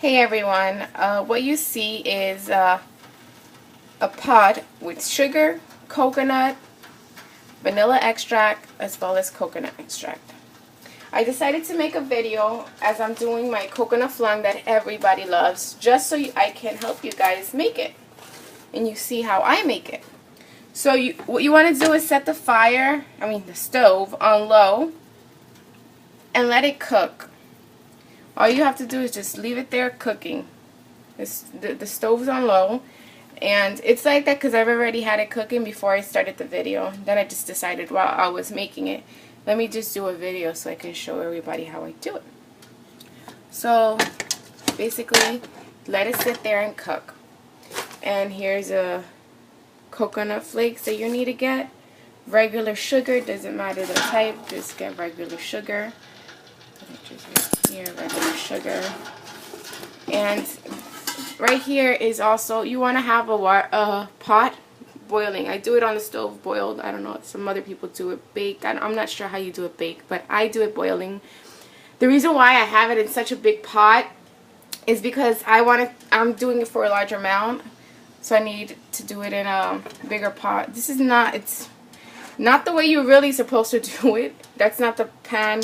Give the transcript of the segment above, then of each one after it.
Hey everyone, what you see is a pot with sugar, coconut, vanilla extract, as well as coconut extract. I decided to make a video as I'm doing my coconut flan that everybody loves, just so I can help you guys make it and you see how I make it. So what you want to do is set the stove on low and let it cook. All you have to do is just leave it there cooking. The stove's on low, and it's like that because I've already had it cooking before I started the video. Then I just decided while I was making it, let me just do a video so I can show everybody how I do it. So basically, let it sit there and cook. And here's a coconut flakes that you need to get. Regular sugar, doesn't matter the type, just get regular sugar. Here, regular sugar. And right here is also, you want to have a pot boiling. I do it on the stove boiled. I don't know, some other people do it baked. I'm not sure how you do it baked, but I do it boiling. The reason why I have it in such a big pot is because I'm doing it for a large amount, so I need to do it in a bigger pot. It's not the way you're really supposed to do it. That's not the pan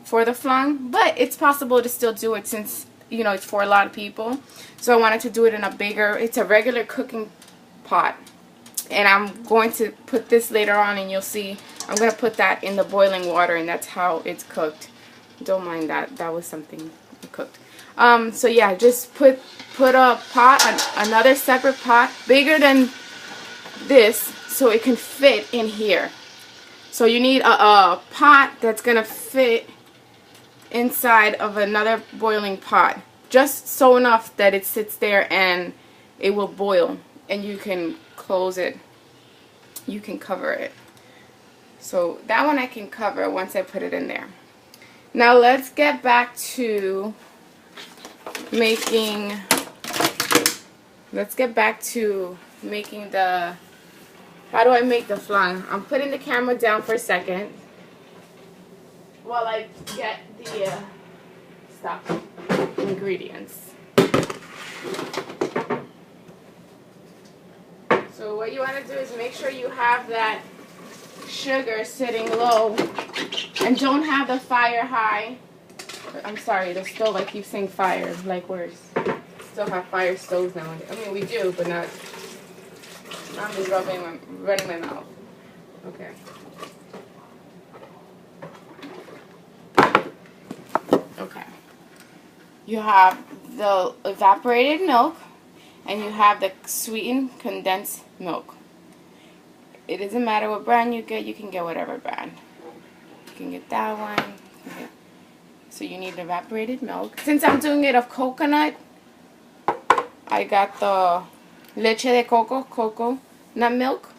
for the flan, but it's possible to still do it since, you know, it's for a lot of people. So I wanted to do it in a bigger, it's a regular cooking pot. And I'm going to put this later on and you'll see, I'm going to put that in the boiling water and that's how it's cooked. Don't mind that, that was something cooked. So yeah, just put a pot, another separate pot, bigger than this, so it can fit in here. So you need a pot that's going to fit inside of another boiling pot, just so enough that it sits there and it will boil, and you can close it, you can cover it. So that one I can cover once I put it in there. Now let's get back to making the, how do I make the flan? I'm putting the camera down for a second while I get the ingredients. So what you want to do is make sure you have that sugar sitting low and don't have the fire high. I'm sorry, the stove, I keep saying fire, like we still have fire stoves nowadays. I mean, we do, but not. I'm just running my mouth. Okay. Okay. You have the evaporated milk and you have the sweetened condensed milk. It doesn't matter what brand you get, you can get whatever brand. You can get that one. So you need evaporated milk. Since I'm doing it of coconut, I got the leche de coco, nut milk.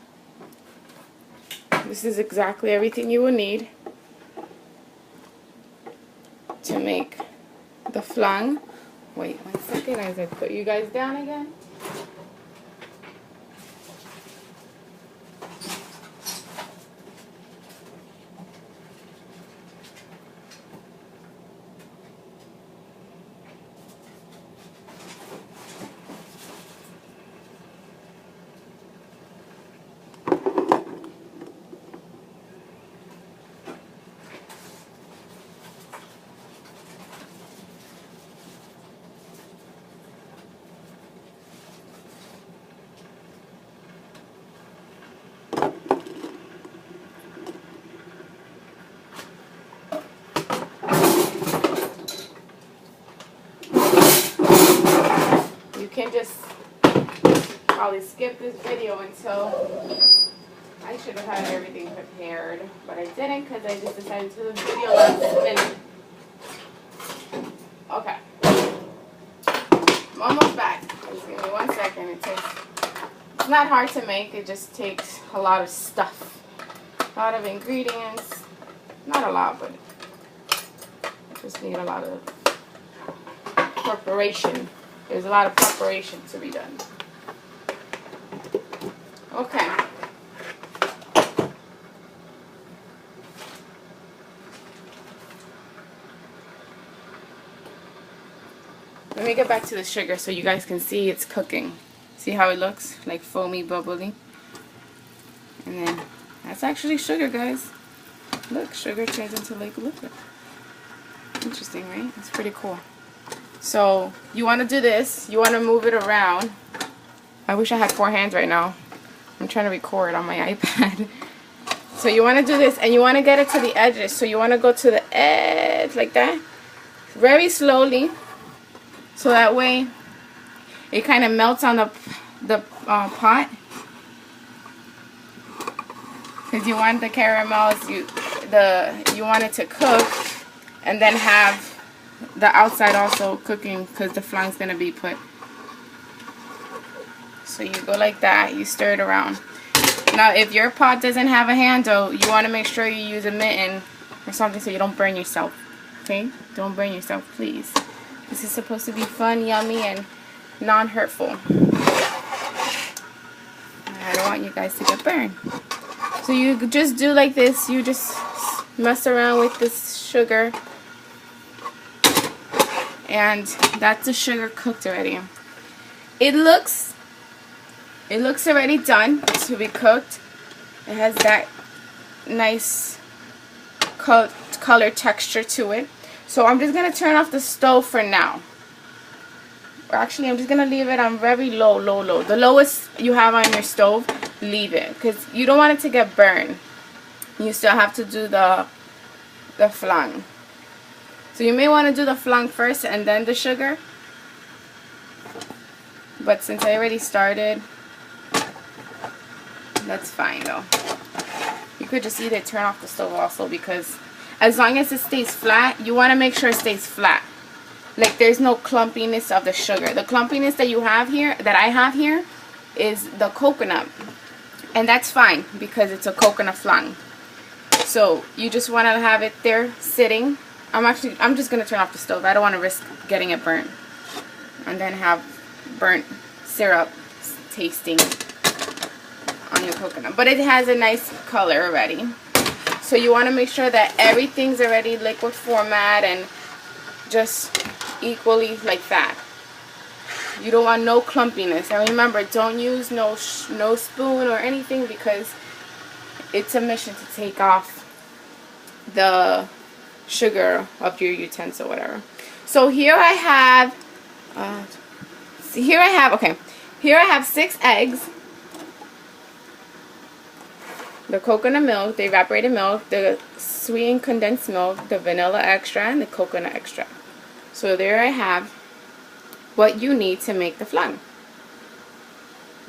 This is exactly everything you will need to make the flan. Wait 1 second as I put you guys down again. You can just probably skip this video until, I should have had everything prepared, but I didn't because I just decided to do the video last minute. Okay. I'm almost back. Just give me 1 second. It's not hard to make, it just takes a lot of stuff. A lot of ingredients. Not a lot, but just need a lot of preparation. There's a lot of preparation to be done. Okay. Let me get back to the sugar so you guys can see it's cooking. See how it looks? Like foamy, bubbly. And then that's actually sugar, guys. Look, sugar turns into like liquid. Interesting, right? It's pretty cool. So you want to do this. You want to move it around. I wish I had 4 hands right now. I'm trying to record on my iPad. So you want to do this, and you want to get it to the edges. So you want to go to the edge like that. Very slowly. So that way it kind of melts on the pot. Because you want the caramels, you want it to cook, and then have the outside also cooking, because the flan's gonna be put. So you go like that, you stir it around. Now if your pot doesn't have a handle, you want to make sure you use a mitten or something so you don't burn yourself. Okay? Don't burn yourself, please. This is supposed to be fun, yummy, and non-hurtful. I don't want you guys to get burned. So you just do like this. You just mess around with this sugar. And that's the sugar cooked already. It looks already done to be cooked. It has that nice color texture to it. So I'm just going to turn off the stove for now. Or actually, I'm just going to leave it on very low. The lowest you have on your stove, leave it. Because you don't want it to get burned. You still have to do the flan. So you may want to do the flan first and then the sugar. But since I already started, that's fine though. You could just either turn off the stove also, because as long as it stays flat, you want to make sure it stays flat. Like there's no clumpiness of the sugar. The clumpiness that you have here, that I have here, is the coconut. And that's fine because it's a coconut flan. So you just want to have it there sitting. I'm just going to turn off the stove. I don't want to risk getting it burnt. And then have burnt syrup tasting on your coconut. But it has a nice color already. So you want to make sure that everything's already liquid format and just equally like that. You don't want no clumpiness. And remember, don't use no spoon or anything, because it's a mission to take off the sugar of your utensil, whatever. So here I have here I have 6 eggs, the coconut milk, the evaporated milk, the sweetened condensed milk, the vanilla extract, and the coconut extract. So there I have what you need to make the flan.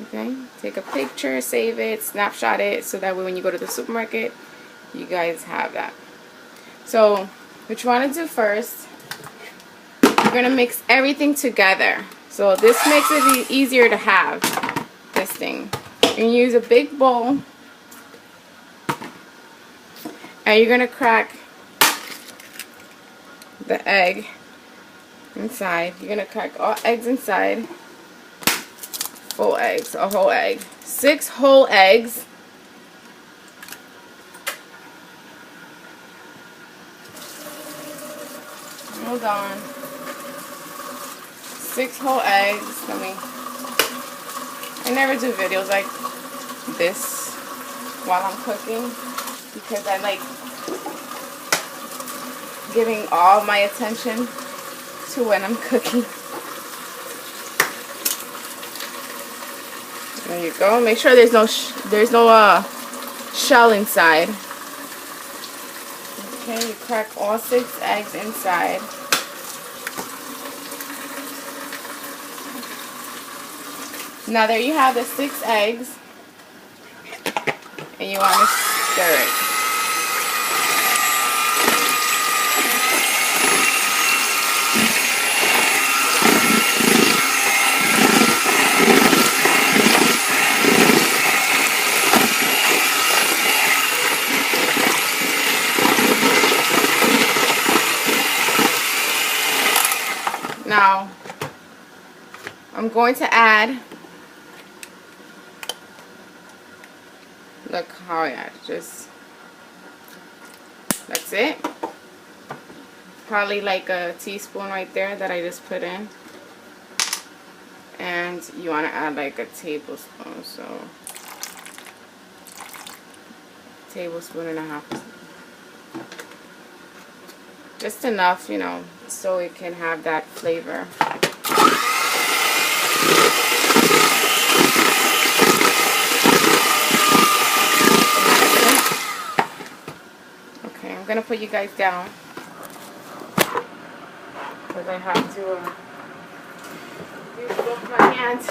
Okay, take a picture, save it, snapshot it, so that way when you go to the supermarket, you guys have that. So what you want to do first, you're going to mix everything together. So this makes it easier to have this thing. You're going to use a big bowl, and you're going to crack the egg inside. You're going to crack all eggs inside. Full eggs, a whole egg. 6 whole eggs. Hold on. 6 whole eggs. I never do videos like this while I'm cooking, because I like giving all my attention to when I'm cooking. There you go. Make sure there's no shell inside. Okay, you crack all 6 eggs inside. Now there you have the 6 eggs, and you want to stir it. Now, I'm going to add, look how I add, just, that's it. Probably like a teaspoon right there that I just put in. And you want to add like a tablespoon, so tablespoon and a half. Just enough, you know, so it can have that flavor. Okay, I'm gonna put you guys down because I have to use both my hands.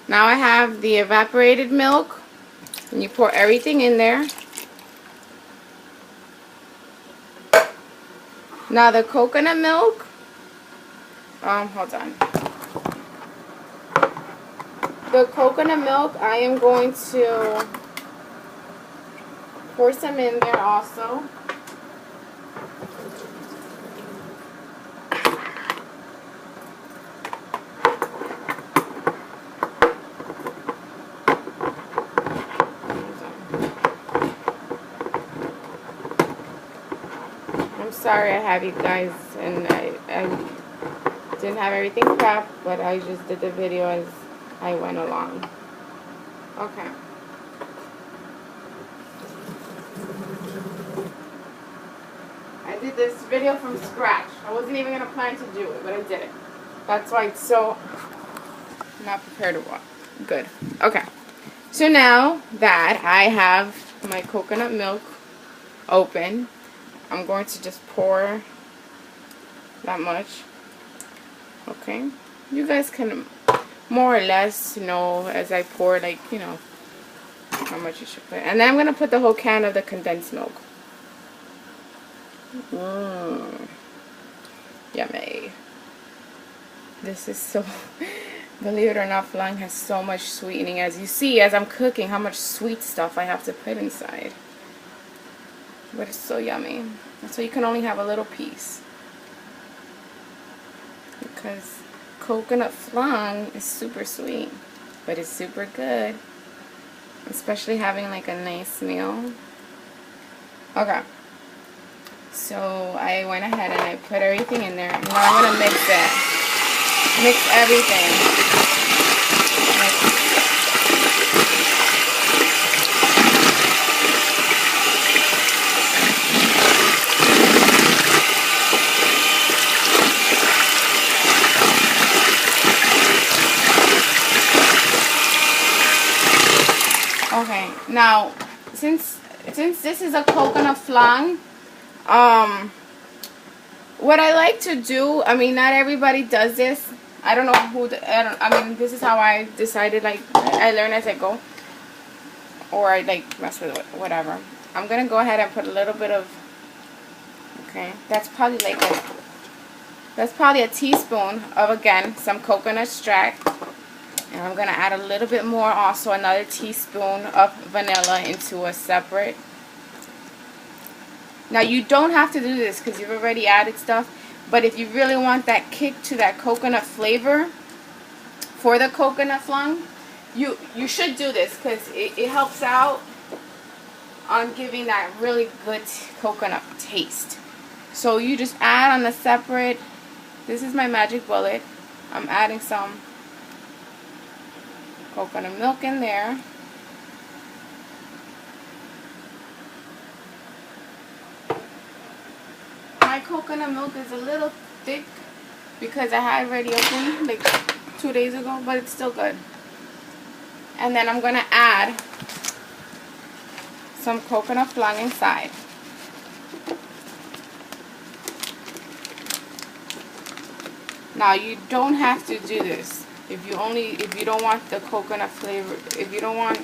Now I have the evaporated milk, and you pour everything in there. Now the coconut milk, hold on. The coconut milk, I am going to pour some in there also. Sorry I have you guys, and I didn't have everything prepped, but I just did the video as I went along. Okay. I did this video from scratch. I wasn't even going to plan to do it, but I did it. That's why it's so not prepared to watch. Good. Okay. So now that I have my coconut milk open, I'm going to just pour that much. Okay, you guys can more or less know as I pour, like, you know, how much you should put. And then I'm going to put the whole can of the condensed milk. Yummy. This is so, believe it or not, flan has so much sweetening. As you see, as I'm cooking, how much sweet stuff I have to put inside. But it's so yummy. So you can only have a little piece, because coconut flan is super sweet, but it's super good, especially having like a nice meal. Okay, so I went ahead and I put everything in there. Now I'm going to mix it. Mix everything. Okay, now since this is a coconut flan, what I like to do, I mean, not everybody does this. I don't know who. I mean, this is how I decided. Like, I learn as I go, or I like mess with it, whatever. I'm gonna go ahead and put a little bit of. Okay, that's probably a teaspoon of, again, some coconut extract. And I'm going to add a little bit more, also another teaspoon of vanilla into a separate. Now you don't have to do this because you've already added stuff. But if you really want that kick to that coconut flavor for the coconut flan, you should do this because it helps out on giving that really good coconut taste. So you just add on a separate, this is my magic bullet. I'm adding some coconut milk in there. My coconut milk is a little thick because I had already opened like 2 days ago, but it's still good. And then I'm going to add some coconut flan inside. Now you don't have to do this. If you don't want the coconut flavor, if you don't want